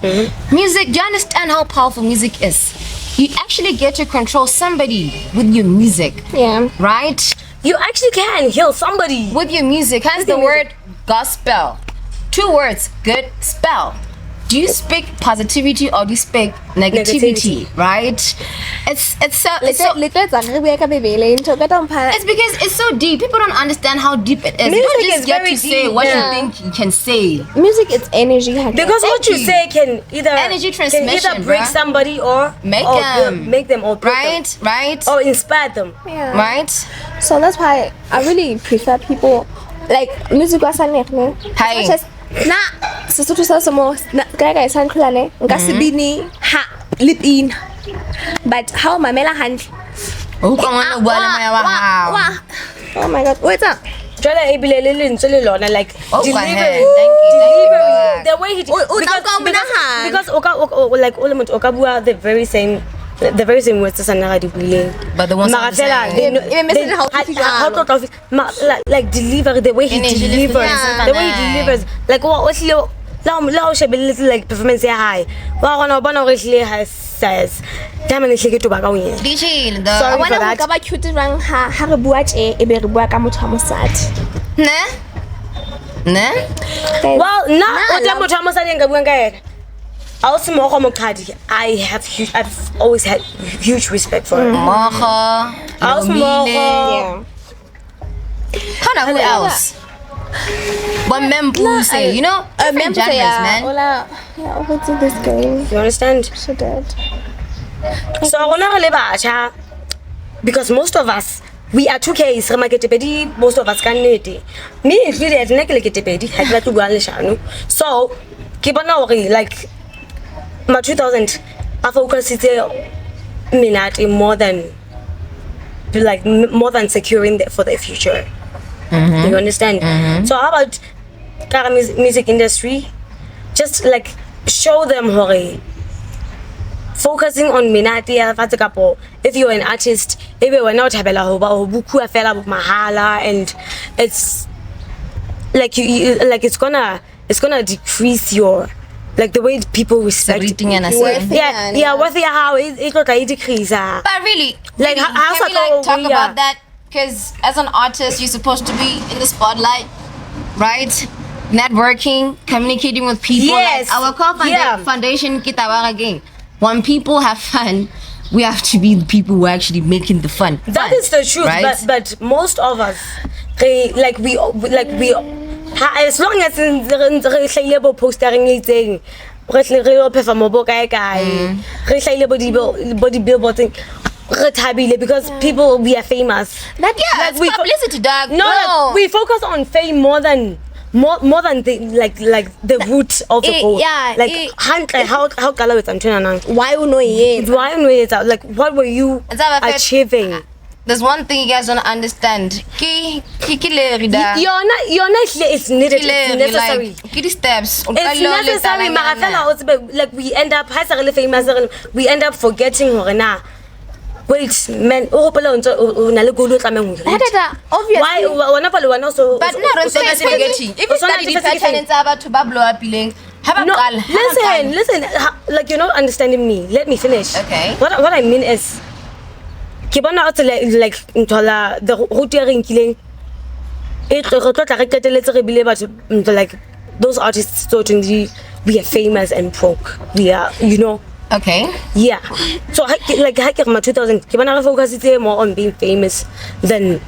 music. Do you understand how powerful music is? You actually get to control somebody with your music. Yeah. Right? You actually can heal somebody With your music. Hence the word gospel. 2 words. Good spell. do you speak positivity or do you speak negativity? Right? It's so it's because it's so deep. People don't understand how deep it is. You don't Music just is get very to say deep. what you think you can say. Music is energy. Because what you say can either Energy transmission, break bruh. somebody or Make or them. make them or break them. Right? Or inspire them. Yeah. Right? So that's why I really prefer people like music wa sanek ne. Hi. Such as na Sesotho sa somo ka san tlholane nka se bini ha lip in. But how mamela hantle. Oh my god. What's up? Jwale ebile le lentswe le lona like Oh, delivery. thank you. Delivery. The way he Because because like all the oka bua the very same words as Nara di buileng. But the ones Mara fela, like delivery, the way he delivers, the way he delivers, like what la o shebeletse like performance ya hae wa gona bona gore hle ha says damn ne hle ke toba ka o yena DJ I for wanna that. go ba cute rang ha re bua tse e be re bua ka motho wa mosadi. Ne? Well na o tla motho wa mosadi nka bua ka yena also mo go moqhadi I've always had huge respect for him. Mocha. Also Yeah. Who else? But Mempuse, you know, different genres, man. Ola, yeah, what's this game? You understand? So dead. So rona re le batjha because most of us we are 2Ks re maketepedi most of us ka nnete me included nna ke le ketepedi ha ke batla bua le shano so ke bona hore like ma 2000 I focus minate more than securing for their future. You understand? So how about Kara music industry? Just like show them hore focusing on minati kapo if you're an artist ebe we're not habela ho ba ho bukua fela mahala and it's like you like it's gonna decrease your like the way people respect Everything and Worth it. worth it how it got decrease But really, Like, really, how's can we that like talk going? about that? Because as an artist, you're supposed to be in the spotlight, right? Networking, communicating with people. Yes. Like our core foundation, kita again. When people have fun, we have to be the people who are actually making the fun. That is the truth, right? but most of us, we as long as re postering itseng re perform mo kae re hlile body billboarding re thabile because people we are famous. Like it's publicity, dog. No, like, we focus on fame more than the like the root of the goal. Like how kala with Antona. Why you know it? Why you know it? Like what were you achieving? There's one thing you guys don't understand. You're not. It's needed. It's necessary. Like, steps. It's necessary. Like we end up famous. We end up forgetting horena. Wait, man. Obviously. Why? Also. But no, don't say spaghetti. If you study the pattern, it's about to blow up. No, listen. Like you're not understanding me. Let me finish. Okay. What I mean is. Kibana out like ntola the routering killing it like those artists certainly we are famous and broke. We are, you know. Okay. Yeah. So like 2000 kibana focus more on being famous than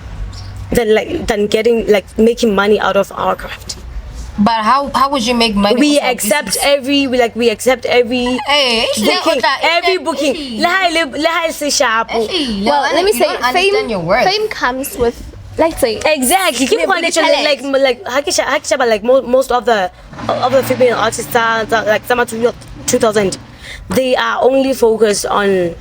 getting like making money out of our craft. But how would you make money? We accept every every booking. Well, let me say, fame comes with, let's say, exactly. Keep connection like most of the female artists are like summer 2000. They are only focused on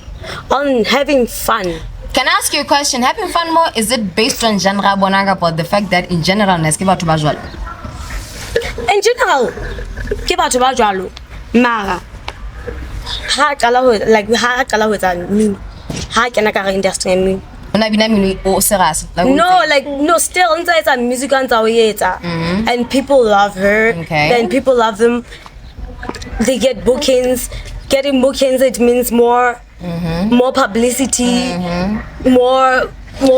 having fun. Can I ask you a question? Having fun more, is it based on genre bonanga or the fact that in general in general ke batho ba jwalo mara ha qala ho me ha kena ka industry me no still inside some music and people love her. Then people love them. They get bookings. Getting bookings, it means more publicity, more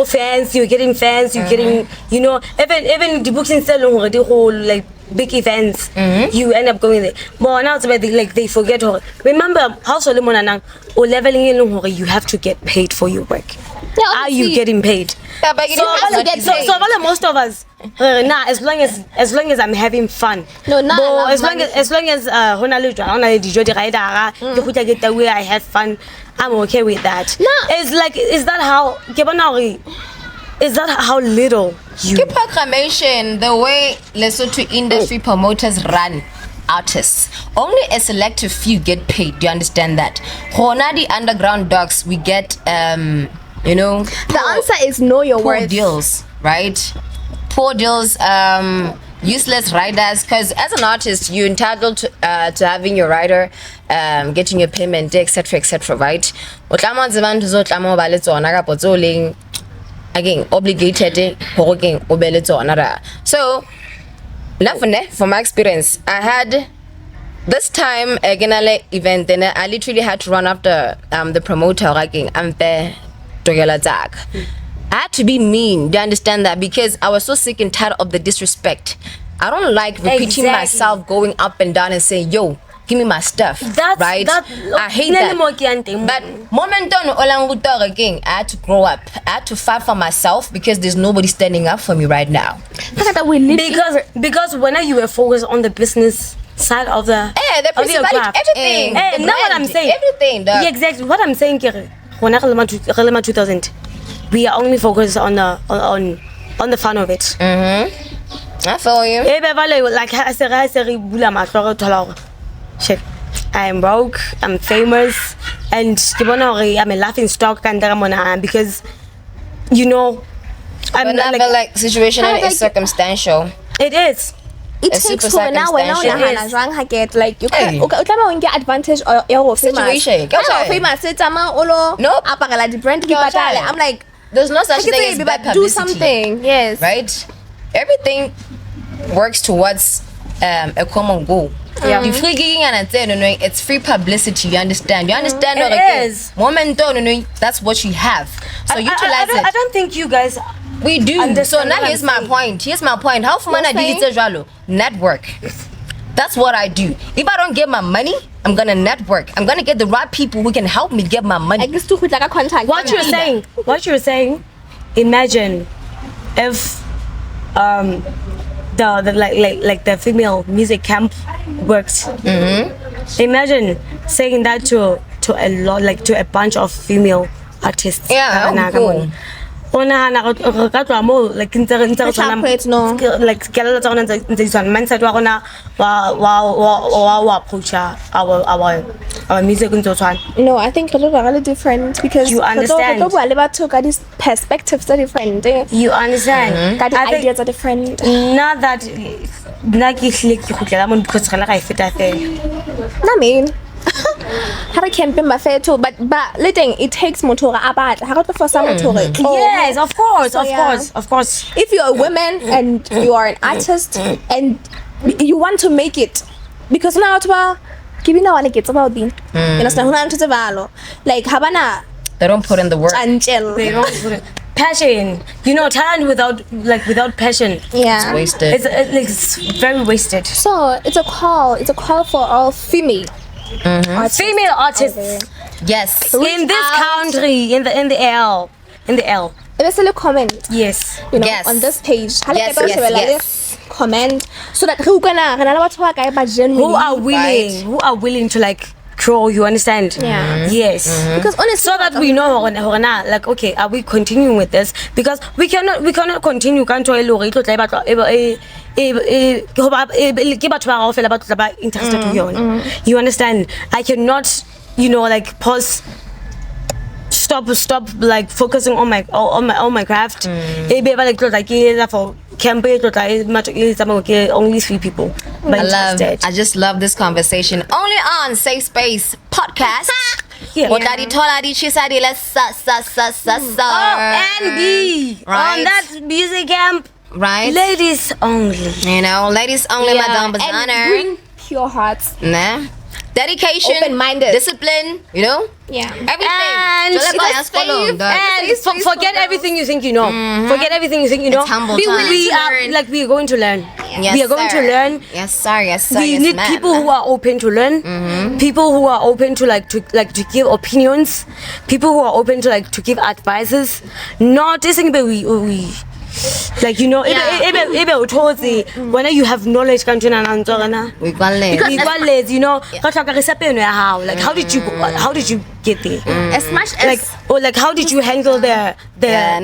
fans. You're getting fans. You're getting, you know, even the bookings tell like big events, you end up going there. But now it's about they forget. Remember, how Solomon and leveling in you have to get paid for your work. Yeah, Are you getting paid? Yeah, but you So, have to get paid. so most of us, as long as I'm having fun. No, nah, But as long as I have fun, I'm okay with that. Nah. Is that how little you? Keep proclamation the way Lesotho industry promoters run artists. Only a selective few get paid. Do you understand that? Hona the underground dogs, we get The answer is know your poor worth. deals, right? Poor deals, useless riders. Because as an artist, you're entitled to having your rider, getting your payment, etc., right? Again, obligated. So, from my experience, I had this time a event, then I literally had to run after the promoter. I had to be mean. Do you understand that? Because I was so sick and tired of the disrespect. I don't like repeating myself, going up and down and saying, yo, give me my stuff. Right? I hate that. But again, I had to grow up. I had to fight for myself because there's nobody standing up for me right now. Because when you were focused on the business side of the the craft, everything. Know what I'm saying? Everything. Yeah, exactly. What I'm saying, 2000, we are only focused on the fun of it. I feel you. Like shit, I am broke, I'm famous, and I'm a laughing stock because I'm like situational is circumstantial. It is. It It's takes super for now when circumstantial. I get like you Hey. can get advantage of your famous. Situation. Famous. Nope. Apagala the brand. Gotcha. I'm like, There's no such thing as bad publicity. do something. Yes. Right? Everything works towards a common goal. Yeah. You free gigging and it's free publicity. You understand? You understand? It okay? is. Woman don't that's what you have. So utilize it. I don't think you guys. We do. So Understand now what here's I'm my saying. point. Here's my point. How far I saying? delete jalo? Network. That's what I do. If I don't get my money, I'm gonna network. I'm gonna get the right people who can help me get my money. I guess to like a contact. What you're saying, imagine if the female music camp works. Imagine saying that to a bunch of female artists. Yeah, cool. Like mindset approach our music No, I think it's really different because You understand. These perspectives are different. you understand. The I think ideas are different. not that I mean, how I can be my fair too, but letting it takes motor about how to for some motor. yes, of course, yeah. of course. If you're a woman and you are an artist and you want to make it, because now it's about giving out like it's about being, like Havana They don't put in the work. and gel. They don't put it. Passion, talent without passion, Yeah. Wasted. it's very wasted. So it's a call for all female artists. Female artists Yes. in this country, in the L. Let's still comment. Yes. Yes. On this page. Yes. Comment so that who Who are willing to grow, you understand? Yeah. Yes. Because honestly, So that we know okay, are we continuing with this? Because we cannot continue interested. You understand? I cannot pause, stop focusing on my craft. For campaign only 3 people. I just love this conversation. Only on SafeSpace Podcast. Yeah. What daddy told daddy, she said, let's and B Right. on that music camp. right? Ladies only. Ladies only, Madame and Bazana. bring pure hearts. Nah. Dedication, Open-minded. discipline, Yeah. everything. And So let my ass follow, dog. forget everything you think you know. Forget everything you think you know. It's humble we time. are Learn. we're going to learn. Yes, we are going to sir. learn. Yes, sir. Yes, sir. We yes, need ma'am. people who are open to learn, people who are open to to give opinions, people who are open to give advices. Not this thing, but we like, you know, when you have knowledge, We got it. we got less, you know. Like how did you get there? As much as How did you handle the Yeah,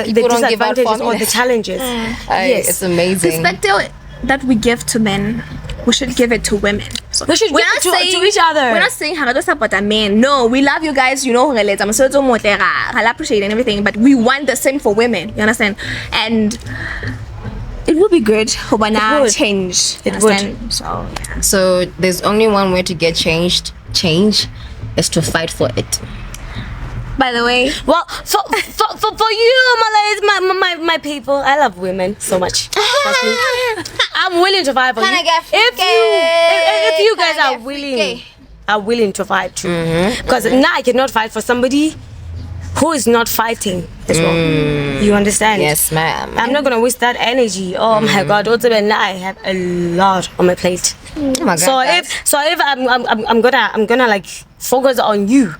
People don't give out disadvantages or the formulas. challenges? Yes, It's amazing. perspective that we give to men, we should give it to women. So we should give it to each other. We're not saying how to support a man. No, we love you guys. You know, I'm so I appreciate and everything, but we want the same for women. You understand? And it would be good when I would. change. You It would. understand? So yeah. So there's only one way to get change is to fight for it. By the way, Well, for you, my people, I love women so much. Trust me. I'm willing to fight for Can you. I get If you guys Can I are get willing to fight too, because now I cannot fight for somebody who is not fighting as well. You understand? Yes, ma'am. I'm not gonna waste that energy. Oh my God! Also, now I have a lot on my plate. Oh my God, So guys. if I'm gonna like focus on you.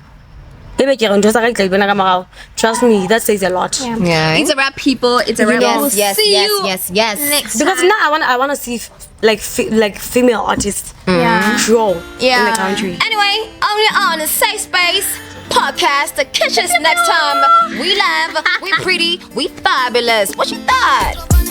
Trust me, that says a lot. Yeah. it's a wrap, people. It's a wrap. We'll Yes, see yes, you yes, yes. next Because time. now I want to see like female artists Yeah. grow in Yeah. the country. Anyway, only on the SafeSpace Podcast. Catch us next time. We live, we pretty, we fabulous. What you thought?